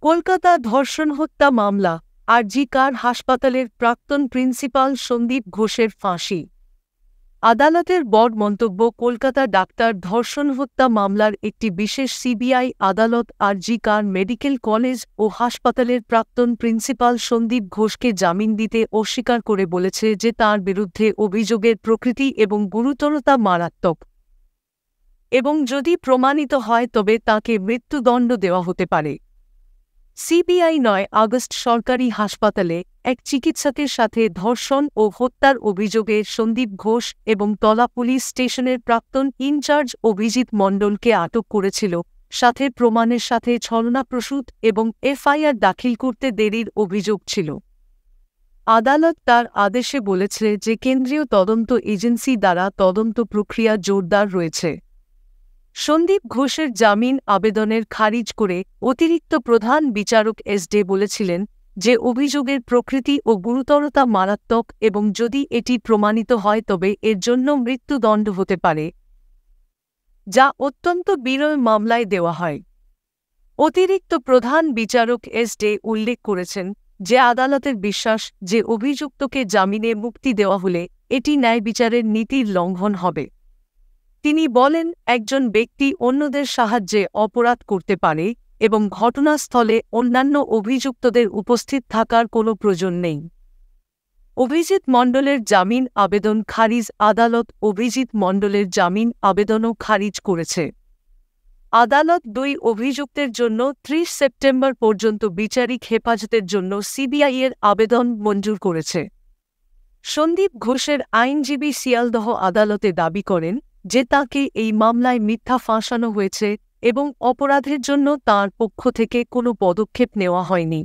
কলকাতা ধর্ষণ হত্যা মামলা, আরজি কার হাসপাতালের প্রাক্তন প্রিন্সিপাল সন্দীপ ঘোষের ফাঁসি। আদালতের বড় মন্তব্য। কলকাতা ডাক্তার ধর্ষণ হত্যা মামলার একটি বিশেষ সিবিআই আদালত আরজি কার মেডিকেল কলেজ ও হাসপাতালের প্রাক্তন প্রিন্সিপাল সন্দীপ ঘোষকে জামিন দিতে অস্বীকার করে বলেছে যে তাঁর বিরুদ্ধে অভিযোগের প্রকৃতি এবং গুরুতরতা মারাত্মক এবং যদি প্রমাণিত হয় তবে তাঁকে মৃত্যুদণ্ড দেওয়া হতে পারে। সিবিআই ৯ আগস্ট সরকারি হাসপাতালে এক চিকিৎসকের সাথে ধর্ষণ ও হত্যার অভিযোগে সন্দীপ ঘোষ এবং তলা পুলিশ স্টেশনের প্রাক্তন ইনচার্জ অভিজিৎ মণ্ডলকে আটক করেছিল, সাথে প্রমাণের সাথে ছলনাপ্রসূত এবং এফআইআর দাখিল করতে দেরির অভিযোগ ছিল। আদালত তার আদেশে বলেছে যে কেন্দ্রীয় তদন্ত এজেন্সি দ্বারা তদন্ত প্রক্রিয়া জোরদার রয়েছে। সন্দীপ ঘোষের জামিন আবেদনের খারিজ করে অতিরিক্ত প্রধান বিচারক এসডে বলেছিলেন যে অভিযোগের প্রকৃতি ও গুরুতরতা মারাত্মক এবং যদি এটি প্রমাণিত হয় তবে এর জন্য মৃত্যুদণ্ড হতে পারে, যা অত্যন্ত বিরল মামলায় দেওয়া হয়। অতিরিক্ত প্রধান বিচারক এসডে উল্লেখ করেছেন যে আদালতের বিশ্বাস যে অভিযুক্তকে জামিনে মুক্তি দেওয়া হলে এটি ন্যায়বিচারের নীতির লঙ্ঘন হবে। তিনি বলেন, একজন ব্যক্তি অন্যদের সাহায্যে অপরাধ করতে পারে এবং ঘটনাস্থলে অন্যান্য অভিযুক্তদের উপস্থিত থাকার কোনো প্রয়োজন নেই। অভিজিৎ মণ্ডলের জামিন আবেদন খারিজ। আদালত অভিজিৎ মণ্ডলের জামিন আবেদনও খারিজ করেছে। আদালত দুই অভিযুক্তের জন্য ৩০ সেপ্টেম্বর পর্যন্ত বিচারিক হেফাজতের জন্য সিবিআইয়ের আবেদন মঞ্জুর করেছে। সন্দীপ ঘোষের আইনজীবী শিয়ালদহ আদালতে দাবি করেন যে তাঁকে এই মামলায় মিথ্যা ফাঁসানো হয়েছে এবং অপরাধের জন্য তাঁর পক্ষ থেকে কোনো পদক্ষেপ নেওয়া হয়নি।